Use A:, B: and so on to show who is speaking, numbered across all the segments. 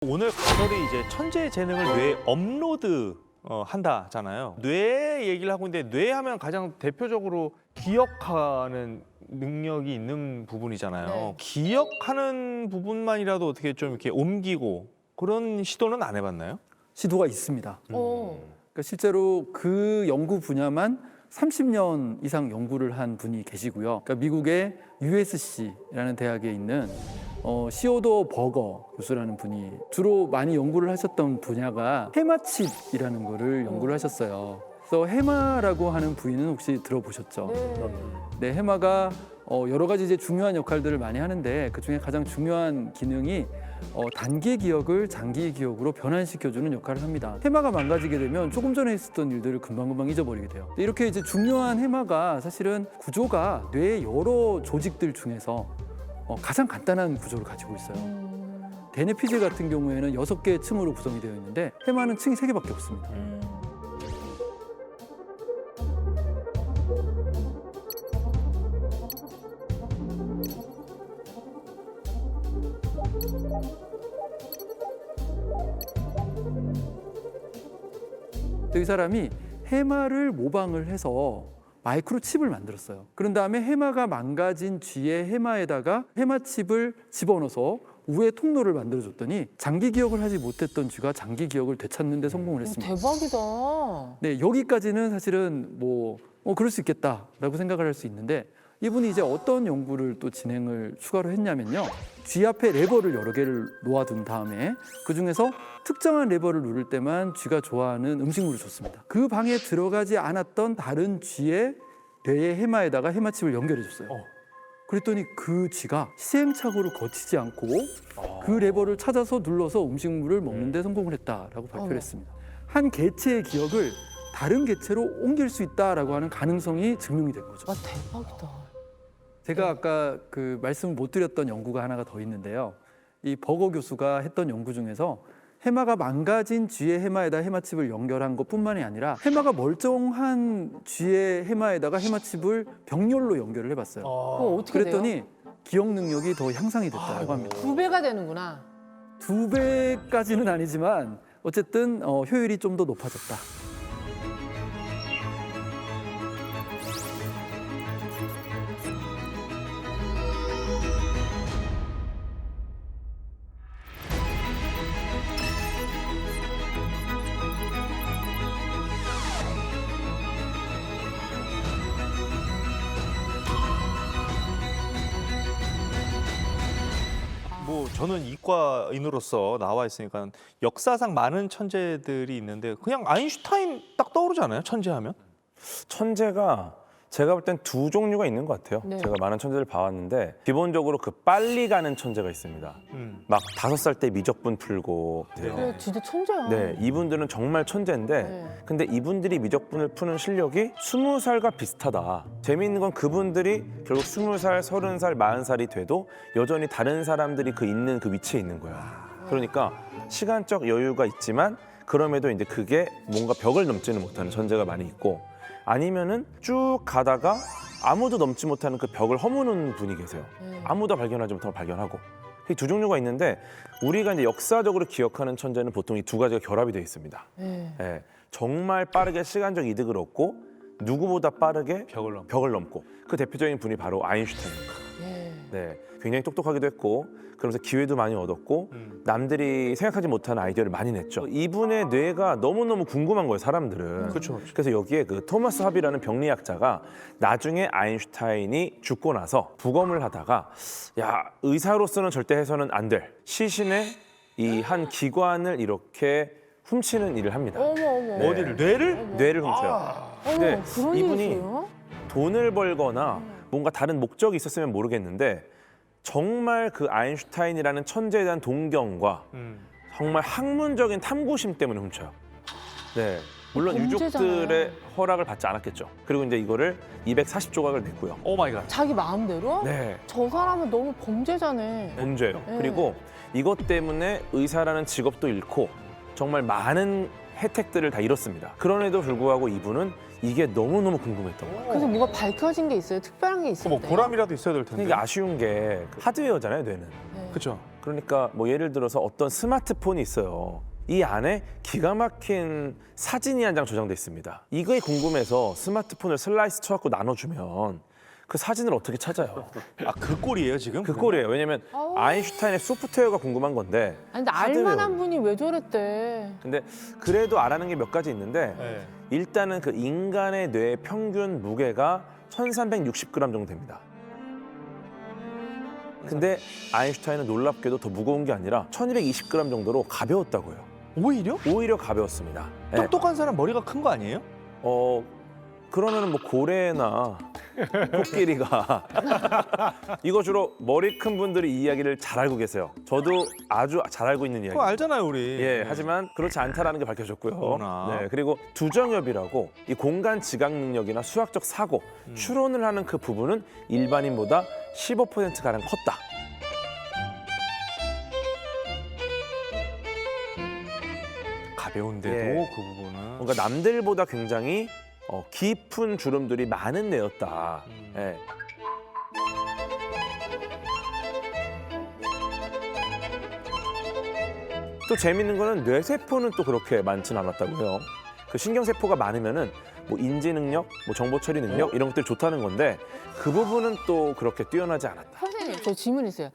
A: 오늘 가설이 이제 천재의 재능을 뇌에 업로드 한다잖아요. 뇌 얘기를 하고 있는데 뇌 하면 가장 대표적으로 기억하는 능력이 있는 부분이잖아요.
B: 네.
A: 기억하는 부분만이라도 어떻게 좀 이렇게 옮기고 그런 시도는 안 해봤나요?
C: 시도가 있습니다.
B: 오.
C: 그러니까 실제로 그 연구 분야만 30년 이상 연구를 한 분이 계시고요. 그러니까 미국의 USC라는 대학에 있는 시오도 버거 교수라는 분이 주로 많이 연구를 하셨던 분야가 해마칩이라는 거를 연구를 하셨어요. 그래서 해마라고 하는 부위는 혹시 들어보셨죠? 네, 해마가 여러 가지 이제 중요한 역할들을 많이 하는데 그 중에 가장 중요한 기능이 단기 기억을 장기 기억으로 변환시켜주는 역할을 합니다. 해마가 망가지게 되면 조금 전에 했었던 일들을 금방금방 잊어버리게 돼요. 이렇게 이제 중요한 해마가 사실은 구조가 뇌의 여러 조직들 중에서 가장 간단한 구조를 가지고 있어요. 대뇌피질 같은 경우에는 6개의 층으로 구성이 되어 있는데 해마는 층이 3개밖에 없습니다. 이 사람이 해마를 모방을 해서 마이크로칩을 만들었어요. 그런 다음에 해마가 망가진 뒤에 해마에다가 해마칩을 집어넣어서 우회 통로를 만들어줬더니 장기 기억을 하지 못했던 쥐가 장기 기억을 되찾는 데 성공을 했습니다.
B: 대박이다.
C: 네, 여기까지는 사실은 그럴 수 있겠다라고 생각을 할 수 있는데 이분이 이제 어떤 연구를 또 진행을 추가로 했냐면요. 쥐 앞에 레버를 여러 개를 놓아둔 다음에 그중에서 특정한 레버를 누를 때만 쥐가 좋아하는 음식물을 줬습니다. 그 방에 들어가지 않았던 다른 쥐의 뇌의 해마에다가 해마칩을 연결해 줬어요. 그랬더니 그 쥐가 시행착오를 거치지 않고 그 레버를 찾아서 눌러서 음식물을 먹는 데 성공을 했다라고 발표를 했습니다. 한 개체의 기억을 다른 개체로 옮길 수 있다라고 하는 가능성이 증명이 된 거죠.
B: 와, 대박이다.
C: 제가 아까 그 말씀을 못 드렸던 연구가 하나가 더 있는데요. 이 버거 교수가 했던 연구 중에서 해마가 망가진 쥐의 해마에다 해마칩을 연결한 것뿐만이 아니라 해마가 멀쩡한 쥐의 해마에다가 해마칩을 병렬로 연결을 해봤어요.
B: 그거 어떻게
C: 그랬더니
B: 돼요?
C: 기억 능력이 더 향상이 됐다고 합니다.
B: 2배가 되는구나.
C: 2배까지는 아니지만 어쨌든 효율이 좀 더 높아졌다.
A: 저는 이과인으로서 나와 있으니까 역사상 많은 천재들이 있는데 그냥 아인슈타인 딱 떠오르지 않아요? 천재하면?
D: 천재가 제가 볼 땐 2 종류가 있는 것 같아요.
B: 네.
D: 제가 많은 천재를 봐왔는데 기본적으로 그 빨리 가는 천재가 있습니다. 막 5살 때 미적분 풀고
B: 그래, 진짜 천재야.
D: 네, 이분들은 정말 천재인데
B: 네.
D: 근데 이분들이 미적분을 푸는 실력이 20살과 비슷하다. 재미있는 건 그분들이 결국 20살, 30살, 40살이 돼도 여전히 다른 사람들이 있는 그 위치에 있는 거야. 그러니까 시간적 여유가 있지만 그럼에도 이제 그게 뭔가 벽을 넘지는 못하는 천재가 많이 있고 아니면은 쭉 가다가 아무도 넘지 못하는 그 벽을 허무는 분이 계세요. 아무도 발견하지 못하고 발견하고. 이 2 종류가 있는데 우리가 이제 역사적으로 기억하는 천재는 보통 이 2 가지가 결합이 되어 있습니다. 예, 정말 빠르게 시간적 이득을 얻고 누구보다 빠르게 벽을 넘고 그 대표적인 분이 바로 아인슈타인입니다. 네, 굉장히 똑똑하기도 했고 그러면서 기회도 많이 얻었고 남들이 생각하지 못하는 아이디어를 많이 냈죠. 이분의 뇌가 너무너무 궁금한 거예요, 사람들은.
A: 그렇죠.
D: 그래서 여기에 그 토마스 합이라는 병리학자가 나중에 아인슈타인이 죽고 나서 부검을 하다가 야, 의사로서는 절대 해서는 안 될 시신의 이 한 기관을 이렇게 훔치는 일을 합니다.
B: 어머.
D: 네.
A: 어디를? 뇌를?
D: 뇌를 훔쳐요.
B: 어머,
D: 네,
B: 그런 일이
D: 이분이
B: 있어요?
D: 돈을 벌거나 뭔가 다른 목적이 있었으면 모르겠는데 정말 그 아인슈타인이라는 천재에 대한 동경과 정말 학문적인 탐구심 때문에 훔쳐요. 네, 물론
B: 범죄잖아요.
D: 유족들의 허락을 받지 않았겠죠. 그리고 이제 이거를 240조각을 냈고요.
A: 오 마이 갓.
B: 자기 마음대로?
D: 네,
B: 저 사람은 너무 범죄자네.
D: 범죄예요.
B: 네.
D: 그리고 이것 때문에 의사라는 직업도 잃고 정말 많은 혜택들을 다 잃었습니다. 그럼에도 불구하고 이분은 이게 너무너무 궁금했던 거예요.
B: 그래서 뭐가 밝혀진 게 있어요? 특별한 게 있어요?
A: 뭐 보람이라도 있어야 될 텐데.
D: 이게 아쉬운 게 하드웨어잖아요, 뇌는.
B: 네.
A: 그렇죠.
D: 그러니까 뭐 예를 들어서 어떤 스마트폰이 있어요. 이 안에 기가 막힌 사진이 한 장 저장돼 있습니다. 이거에 궁금해서 스마트폰을 슬라이스 쳐갖고 나눠주면 그 사진을 어떻게 찾아요?
A: 아, 그 꼴이에요 지금?
D: 그 꼴이에요. 왜냐면
B: 아우.
D: 아인슈타인의 소프트웨어가 궁금한 건데
B: 아니 근데
D: 하드웨어를.
B: 알만한 분이 왜 저랬대?
D: 근데 그래도 알아는 게 몇 가지 있는데
A: 네.
D: 일단은 그 인간의 뇌의 평균 무게가 1360g 정도 됩니다. 근데 아인슈타인은 놀랍게도 더 무거운 게 아니라 1220g 정도로 가벼웠다고요.
A: 오히려?
D: 오히려 가벼웠습니다. 네.
A: 똑똑한 사람 머리가 큰 거 아니에요?
D: 그러면은 뭐 고래나 코끼리가 이거 주로 머리 큰 분들이 이 이야기를 잘 알고 계세요. 저도 아주 잘 알고 있는 이야기.
A: 그거 알잖아요 우리.
D: 예, 하지만 그렇지 않다라는 게 밝혀졌고요.
A: 어머나.
D: 네, 그리고 두정엽이라고 이 공간 지각 능력이나 수학적 사고, 추론을 하는 그 부분은 일반인보다 15% 가량 컸다.
A: 가벼운데도
D: 예.
A: 그 부분은.
D: 뭔가 남들보다 굉장히 깊은 주름들이 많은 뇌였다. 예. 또 재밌는 거는 뇌세포는 또 그렇게 많지는 않았다고요. 그 신경세포가 많으면은 뭐 인지 능력, 뭐 정보 처리 능력 이런 것들이 좋다는 건데 그 부분은 또 그렇게 뛰어나지 않았다.
B: 선생님 저 질문 있어요.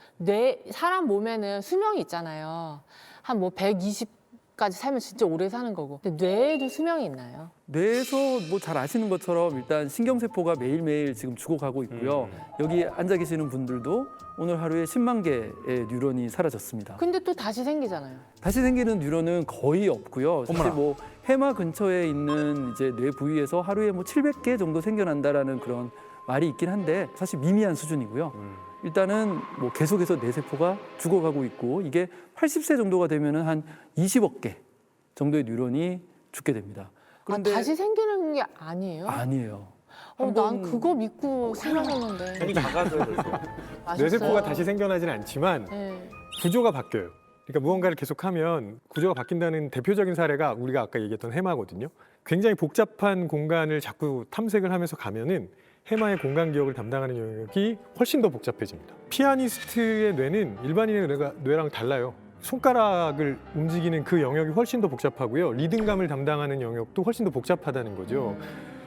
B: 사람 몸에는 수명이 있잖아요. 한 뭐 120까지 살면 진짜 오래 사는 거고. 근데 뇌에도 수명이 있나요?
C: 뇌에서 뭐 잘 아시는 것처럼 일단 신경세포가 매일매일 지금 죽어가고 있고요. 여기 앉아 계시는 분들도 오늘 하루에 10만 개의 뉴런이 사라졌습니다.
B: 근데 또 다시 생기잖아요.
C: 다시 생기는 뉴런은 거의 없고요. 사실
A: 어머나.
C: 뭐 해마 근처에 있는 이제 뇌 부위에서 하루에 뭐 700개 정도 생겨난다라는 그런 말이 있긴 한데 사실 미미한 수준이고요. 일단은 뭐 계속해서 뇌세포가 죽어가고 있고 이게 80세 정도가 되면은 한 20억 개 정도의 뉴런이 죽게 됩니다. 그런데
B: 다시 생기는 게 아니에요?
C: 아니에요.
B: 난
C: 한번-
B: 그거 믿고 생각했는데.
D: 작아져요.
E: 뇌세포가 다시 생겨나진 않지만
B: 네.
E: 구조가 바뀌어요. 그러니까 무언가를 계속하면 구조가 바뀐다는 대표적인 사례가 우리가 아까 얘기했던 해마거든요. 굉장히 복잡한 공간을 자꾸 탐색을 하면서 가면은 해마의 공간 기억을 담당하는 영역이 훨씬 더 복잡해집니다. 피아니스트의 뇌는 일반인의 뇌랑 달라요. 손가락을 움직이는 그 영역이 훨씬 더 복잡하고요. 리듬감을 담당하는 영역도 훨씬 더 복잡하다는 거죠.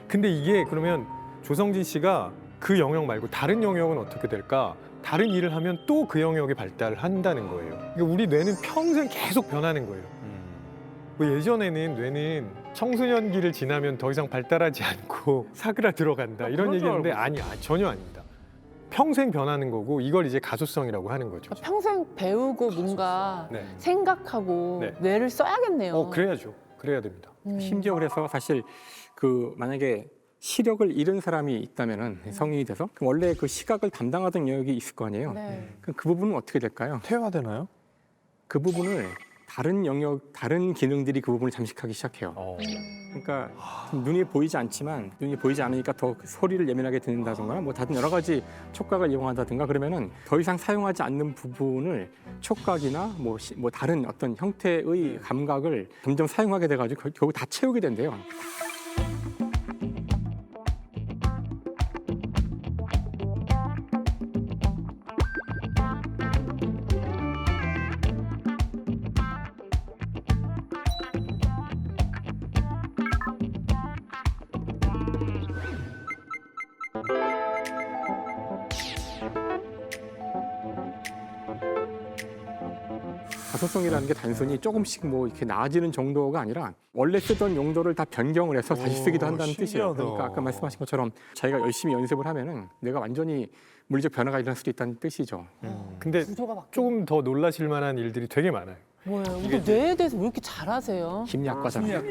E: 근데 이게 그러면 조성진 씨가 그 영역 말고 다른 영역은 어떻게 될까? 다른 일을 하면 또 그 영역이 발달한다는 거예요. 그러니까 우리 뇌는 평생 계속 변하는 거예요. 뭐 예전에는 뇌는 청소년기를 지나면 더 이상 발달하지 않고 사그라들어간다 이런 얘기했는데 아니야, 전혀 아닙니다. 평생 변하는 거고 이걸 이제 가소성이라고 하는 거죠.
B: 평생 배우고 뭔가
E: 네.
B: 생각하고
E: 네.
B: 뇌를 써야겠네요.
E: 그래야죠. 그래야 됩니다.
F: 심지어 그래서 사실 그 만약에 시력을 잃은 사람이 있다면은 성인이 돼서 그럼 원래 그 시각을 담당하던 영역이 있을 거 아니에요.
B: 네.
F: 그럼 그 부분은 어떻게 될까요?
A: 퇴화되나요?
F: 그 부분을 다른 영역, 다른 기능들이 그 부분을 잠식하기 시작해요. 그러니까 눈이 보이지 않지만 눈이 보이지 않으니까 더 소리를 예민하게 듣는다든가 뭐 다른 여러 가지 촉각을 이용한다든가 그러면은 더 이상 사용하지 않는 부분을 촉각이나 뭐 다른 어떤 형태의 감각을 점점 사용하게 돼가지고 결국 다 채우게 된대요. 가소성이라는 게 단순히 조금씩 뭐 이렇게 나아지는 정도가 아니라 원래 쓰던 용도를 다 변경을 해서 다시 쓰기도 한다는 뜻이에요.
A: 신기하다.
F: 그러니까 아까 말씀하신 것처럼 자기가 열심히 연습을 하면은 내가 완전히 물리적 변화가 일어날 수도 있다는 뜻이죠.
E: 근데
B: 구조가 바뀌어.
E: 조금 더 놀라실 만한 일들이 되게 많아요.
B: 뭐예요? 근데 뇌에 대해서 왜 이렇게 잘하세요?
F: 심리학과잖아요.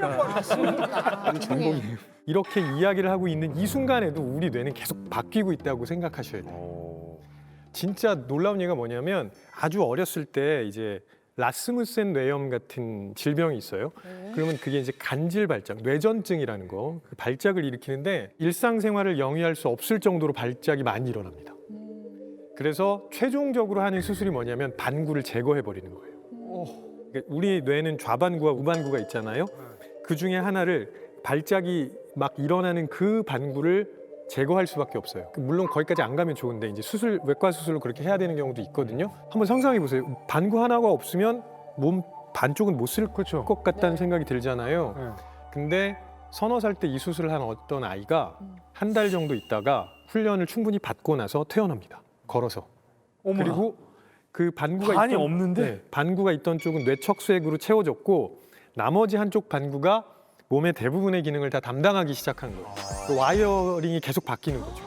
B: 전공이에요.
E: 이렇게 이야기를 하고 있는 이 순간에도 우리 뇌는 계속 바뀌고 있다고 생각하셔야 돼요. 진짜 놀라운 얘기가 뭐냐면 아주 어렸을 때 이제 라스무센 뇌염 같은 질병이 있어요. 그러면 그게 이제 간질 발작, 뇌전증이라는 거, 그 발작을 일으키는데 일상생활을 영위할 수 없을 정도로 발작이 많이 일어납니다. 그래서 최종적으로 하는 수술이 뭐냐면 반구를 제거해 버리는 거예요. 그러니까 우리 뇌는 좌반구와 우반구가 있잖아요. 그 중에 하나를 발작이 막 일어나는 그 반구를 제거할 수밖에 없어요. 물론 거기까지 안 가면 좋은데 이제 외과 수술로 그렇게 해야 되는 경우도 있거든요. 한번 상상해 보세요. 반구 하나가 없으면 몸 반쪽은 못 쓸 것 같다는 생각이 들잖아요. 근데 서너 살 때 이 수술을 한 어떤 아이가 한 달 정도 있다가 훈련을 충분히 받고 나서 퇴원합니다. 걸어서.
A: 어머나.
E: 그리고 그 반구가
A: 반이 없는데?
E: 네, 반구가 있던 쪽은 뇌척수액으로 채워졌고 나머지 한쪽 반구가 몸의 대부분의 기능을 다 담당하기 시작한 거예요. 그 와이어링이 계속 바뀌는 거죠.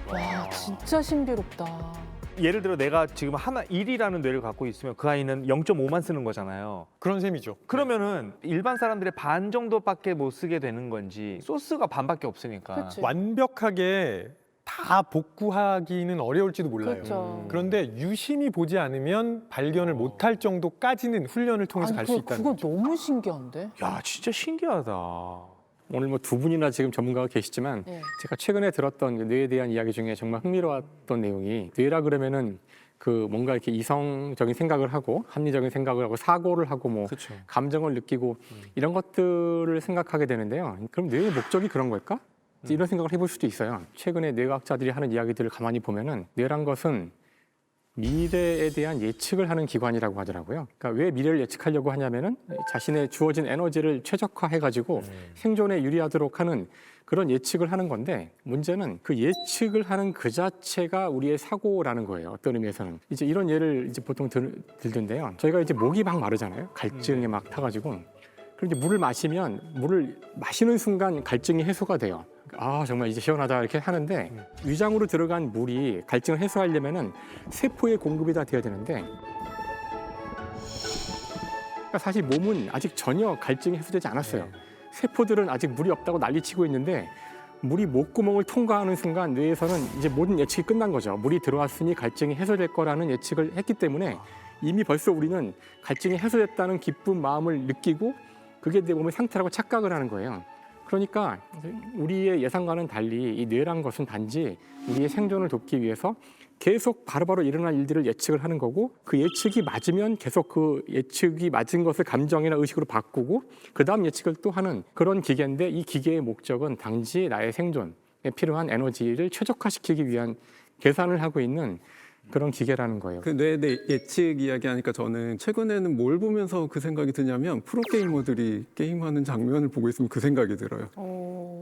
B: 와, 진짜 신비롭다.
A: 예를 들어 내가 지금 1이라는 뇌를 갖고 있으면 그 아이는 0.5만 쓰는 거잖아요.
E: 그런 셈이죠.
A: 그러면은 일반 사람들의 반 정도밖에 못 쓰게 되는 건지 소스가 반밖에 없으니까.
B: 그치.
E: 완벽하게 다 복구하기는 어려울지도 몰라요.
B: 그렇죠.
E: 그런데 유심히 보지 않으면 발견을 못할 정도까지는 훈련을 통해서 갈 수 있다는
B: 그건
E: 거죠.
B: 너무 신기한데?
A: 야, 진짜 신기하다.
F: 오늘 뭐 두 분이나 지금 전문가가 계시지만
B: 네.
F: 제가 최근에 들었던 뇌에 대한 이야기 중에 정말 흥미로웠던 내용이 뇌라 그러면은 그 뭔가 이렇게 이성적인 생각을 하고 합리적인 생각을 하고 사고를 하고 뭐
A: 그렇죠.
F: 감정을 느끼고 이런 것들을 생각하게 되는데요. 그럼 뇌의 목적이 그런 걸까? 이런 생각을 해볼 수도 있어요. 최근에 뇌과학자들이 하는 이야기들을 가만히 보면은 뇌란 것은 미래에 대한 예측을 하는 기관이라고 하더라고요. 그러니까 왜 미래를 예측하려고 하냐면은 자신의 주어진 에너지를 최적화해가지고 생존에 유리하도록 하는 그런 예측을 하는 건데 문제는 그 예측을 하는 그 자체가 우리의 사고라는 거예요. 어떤 의미에서는 이제 이런 예를 이제 보통 들던데요. 저희가 이제 목이 막 마르잖아요. 갈증이 막 타가지고 그런데 물을 마시면 물을 마시는 순간 갈증이 해소가 돼요. 아 정말 이제 시원하다 이렇게 하는데 위장으로 들어간 물이 갈증을 해소하려면은 세포에 공급이 다 돼야 되는데 그러니까 사실 몸은 아직 전혀 갈증이 해소되지 않았어요. 세포들은 아직 물이 없다고 난리치고 있는데 물이 목구멍을 통과하는 순간 뇌에서는 이제 모든 예측이 끝난 거죠. 물이 들어왔으니 갈증이 해소될 거라는 예측을 했기 때문에 이미 벌써 우리는 갈증이 해소됐다는 기쁜 마음을 느끼고 그게 내 몸의 상태라고 착각을 하는 거예요. 그러니까 우리의 예상과는 달리 이 뇌란 것은 단지 우리의 생존을 돕기 위해서 계속 바로바로 일어날 일들을 예측을 하는 거고 그 예측이 맞으면 계속 그 예측이 맞은 것을 감정이나 의식으로 바꾸고 그 다음 예측을 또 하는 그런 기계인데 이 기계의 목적은 단지 나의 생존에 필요한 에너지를 최적화시키기 위한 계산을 하고 있는 그런 기계라는 거예요.
G: 그 뇌 예측 이야기하니까 저는 최근에는 뭘 보면서 그 생각이 드냐면 프로게이머들이 게임하는 장면을 보고 있으면 그 생각이 들어요.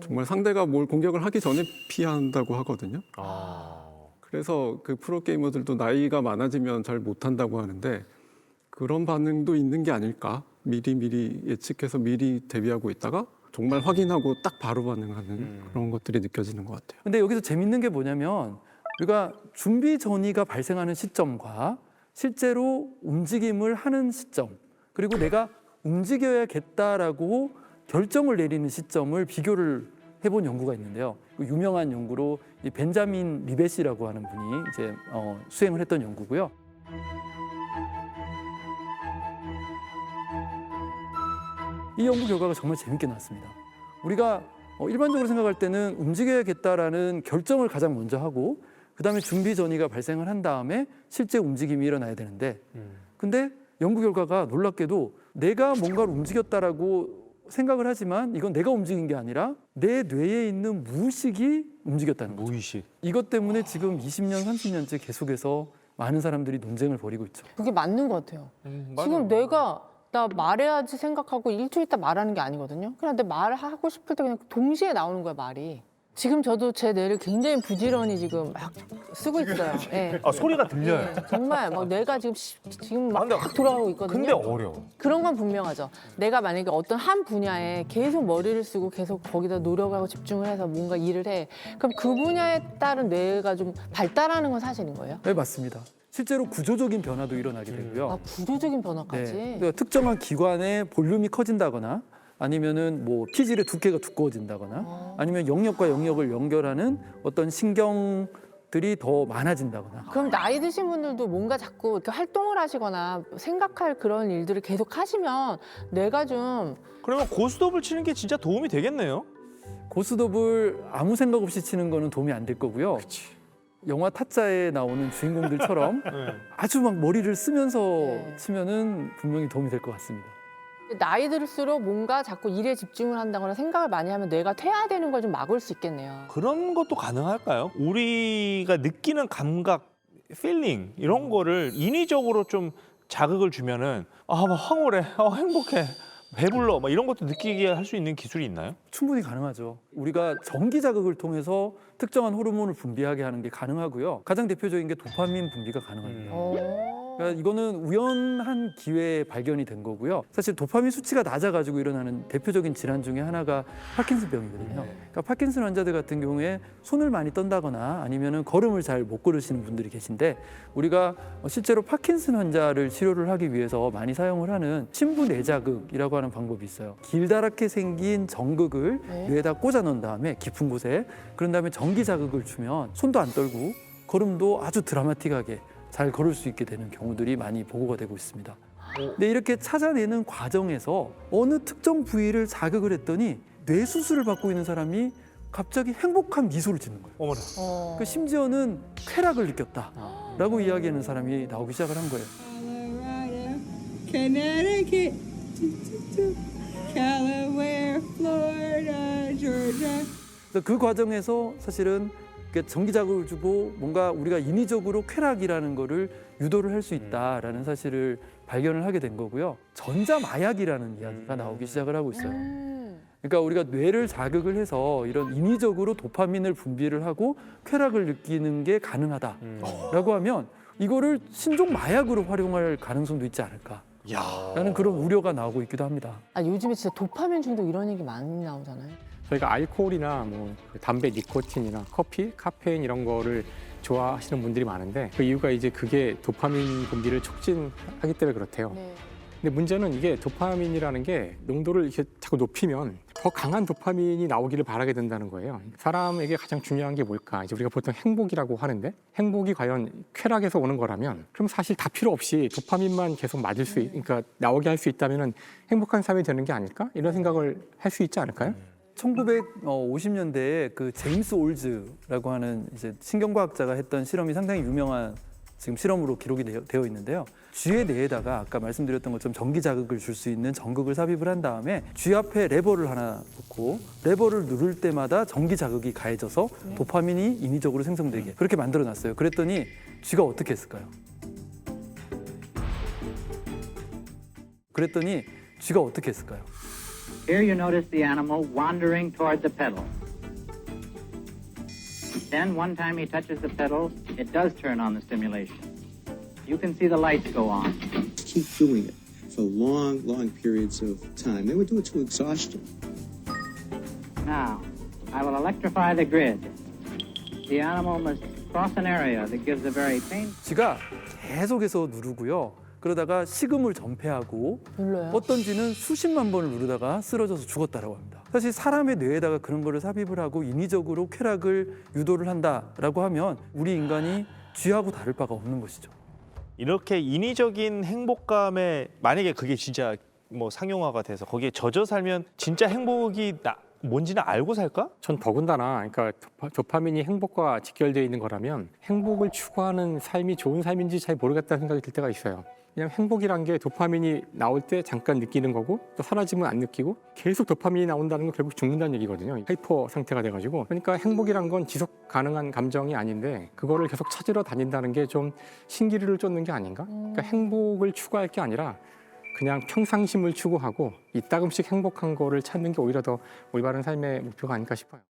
G: 정말 상대가 뭘 공격을 하기 전에 피한다고 하거든요. 그래서 그 프로게이머들도 나이가 많아지면 잘 못한다고 하는데 그런 반응도 있는 게 아닐까? 미리 예측해서 미리 대비하고 있다가 정말 확인하고 딱 바로 반응하는 그런 것들이 느껴지는 것 같아요.
C: 근데 여기서 재밌는 게 뭐냐면 우리가 준비 전이가 발생하는 시점과 실제로 움직임을 하는 시점 그리고 내가 움직여야겠다라고 결정을 내리는 시점을 비교를 해본 연구가 있는데요. 그 유명한 연구로 이 벤자민 리벳이라고 하는 분이 이제 수행을 했던 연구고요. 이 연구 결과가 정말 재밌게 나왔습니다. 우리가 일반적으로 생각할 때는 움직여야겠다라는 결정을 가장 먼저 하고 그다음에 준비 전이가 발생을 한 다음에 실제 움직임이 일어나야 되는데 근데 연구 결과가 놀랍게도 내가 뭔가를 움직였다라고 생각을 하지만 이건 내가 움직인 게 아니라 내 뇌에 있는 무의식이 움직였다는 거죠.
A: 무의식.
C: 이것 때문에 지금 20년, 30년째 계속해서 많은 사람들이 논쟁을 벌이고 있죠.
B: 그게 맞는 것 같아요. 지금 내가 나 말해야지 생각하고 일주일 있다 말하는 게 아니거든요. 그냥 내 말하고 싶을 때 그냥 동시에 나오는 거야, 말이. 지금 저도 제 뇌를 굉장히 부지런히 지금 막 쓰고 있어요. 예.
A: 아, 소리가 들려요.
B: 네, 정말 막 뇌가 지금 막
A: 근데-
B: 돌아가고 있거든요.
A: 근데 어려워.
B: 그런 건 분명하죠. 내가 만약에 어떤 한 분야에 계속 머리를 쓰고 계속 거기다 노력하고 집중을 해서 뭔가 일을 해. 그럼 그 분야에 따른 뇌가 좀 발달하는 건 사실인 거예요?
C: 네, 맞습니다. 실제로 구조적인 변화도 일어나게 되고요.
B: 아, 구조적인 변화까지?
C: 그러니까 특정한 기관의 볼륨이 커진다거나 아니면은 뭐 피질의 두께가 두꺼워진다거나 아니면 영역과 영역을 연결하는 어떤 신경들이 더 많아진다거나
B: 그럼 나이 드신 분들도 뭔가 자꾸 이렇게 활동을 하시거나 생각할 그런 일들을 계속 하시면 뇌가 좀
A: 그러면 고스톱을 치는 게 진짜 도움이 되겠네요.
C: 고스톱을 아무 생각 없이 치는 거는 도움이 안 될 거고요. 영화 타짜에 나오는 주인공들처럼 아주 막 머리를 쓰면서
B: 네.
C: 치면은 분명히 도움이 될 것 같습니다.
B: 나이 들수록 뭔가 자꾸 일에 집중을 한다거나 생각을 많이 하면 뇌가 퇴화되는 걸 좀 막을 수 있겠네요.
A: 그런 것도 가능할까요? 우리가 느끼는 감각, 필링 이런 거를 인위적으로 좀 자극을 주면은 막 황홀해, 행복해, 배불러 막 이런 것도 느끼게 할 수 있는 기술이 있나요?
C: 충분히 가능하죠. 우리가 전기 자극을 통해서 특정한 호르몬을 분비하게 하는 게 가능하고요. 가장 대표적인 게 도파민 분비가 가능합니다. 그러니까 이거는 우연한 기회에 발견이 된 거고요. 사실 도파민 수치가 낮아가지고 일어나는 대표적인 질환 중에 하나가 파킨슨병이거든요. 그러니까 파킨슨 환자들 같은 경우에 손을 많이 떤다거나 아니면은 걸음을 잘 못 걸으시는 분들이 계신데 우리가 실제로 파킨슨 환자를 치료를 하기 위해서 많이 사용을 하는 심부 내자극이라고 하는 방법이 있어요. 길다랗게 생긴 전극을 뇌에다 꽂아 넣은 다음에 깊은 곳에 그런 다음에 전기 자극을 주면 손도 안 떨고 걸음도 아주 드라마틱하게 잘 걸을 수 있게 되는 경우들이 많이 보고가 되고 있습니다. 근데 이렇게 찾아내는 과정에서 어느 특정 부위를 자극을 했더니 뇌 수술을 받고 있는 사람이 갑자기 행복한 미소를 짓는 거예요.
A: 어머나.
C: 그 심지어는 쾌락을 느꼈다라고 이야기하는 사람이 나오기 시작을 한 거예요.
H: Connecticut, Delaware, Florida, Georgia.
C: 그래서 그 과정에서 사실은 전기 자극을 주고 뭔가 우리가 인위적으로 쾌락이라는 거를 유도를 할 수 있다라는 사실을 발견을 하게 된 거고요. 전자마약이라는 이야기가 나오기 시작을 하고 있어요. 그러니까 우리가 뇌를 자극을 해서 이런 인위적으로 도파민을 분비를 하고 쾌락을 느끼는 게 가능하다라고 하면 이거를 신종 마약으로 활용할 가능성도 있지 않을까라는 그런 우려가 나오고 있기도 합니다.
B: 아, 요즘에 진짜 도파민 중독 이런 얘기 많이 나오잖아요.
F: 저희가 알코올이나 뭐 담배, 니코틴이나 커피, 카페인 이런 거를 좋아하시는 분들이 많은데 그 이유가 이제 그게 도파민 분비를 촉진하기 때문에 그렇대요.
B: 네.
F: 근데 문제는 이게 도파민이라는 게 농도를 이렇게 자꾸 높이면 더 강한 도파민이 나오기를 바라게 된다는 거예요. 사람에게 가장 중요한 게 뭘까? 이제 우리가 보통 행복이라고 하는데 행복이 과연 쾌락에서 오는 거라면 그럼 사실 다 필요 없이 도파민만 계속 맞을 수, 그러니까 나오게 할 수 있다면은 행복한 삶이 되는 게 아닐까? 이런 생각을 할 수 있지 않을까요?
C: 1950년대에 그 제임스 올즈라고 하는 이제 신경과학자가 했던 실험이 상당히 유명한 지금 실험으로 기록이 되어 있는데요. 쥐의 뇌에다가 아까 말씀드렸던 것처럼 전기 자극을 줄 수 있는 전극을 삽입을 한 다음에 쥐 앞에 레버를 하나 놓고 레버를 누를 때마다 전기 자극이 가해져서 도파민이 인위적으로 생성되게 그렇게 만들어 놨어요. 그랬더니 쥐가 어떻게 했을까요?
I: Here you notice the animal wandering toward the pedal. Then one time he touches the pedal, it does turn on the stimulation. You can see the lights go on.
J: Keep doing it for long, long periods of time. They would do it to exhaustion.
I: Now, I will electrify the grid. The animal must cross an area that gives a very painful...
C: 쥐가 계속해서 누르고요. 그러다가 식음을 전폐하고
B: 눌러요?
C: 어떤 쥐는 수십만 번을 누르다가 쓰러져서 죽었다라고 합니다. 사실 사람의 뇌에다가 그런 거를 삽입을 하고 인위적으로 쾌락을 유도를 한다라고 하면 우리 인간이 쥐하고 다를 바가 없는 것이죠.
A: 이렇게 인위적인 행복감에 만약에 그게 진짜 뭐 상용화가 돼서 거기에 젖어 살면 진짜 행복이 뭔지는 알고 살까?
F: 전 더군다나 그러니까 도파민이 행복과 직결되어 있는 거라면 행복을 추구하는 삶이 좋은 삶인지 잘 모르겠다는 생각이 들 때가 있어요. 그냥 행복이란 게 도파민이 나올 때 잠깐 느끼는 거고 또 사라지면 안 느끼고 계속 도파민이 나온다는 건 결국 죽는다는 얘기거든요. 하이퍼 상태가 돼가지고. 그러니까 행복이란 건 지속 가능한 감정이 아닌데 그거를 계속 찾으러 다닌다는 게 좀 신기루를 쫓는 게 아닌가? 그러니까 행복을 추구할 게 아니라 그냥 평상심을 추구하고 이따금씩 행복한 거를 찾는 게 오히려 더 올바른 삶의 목표가 아닐까 싶어요.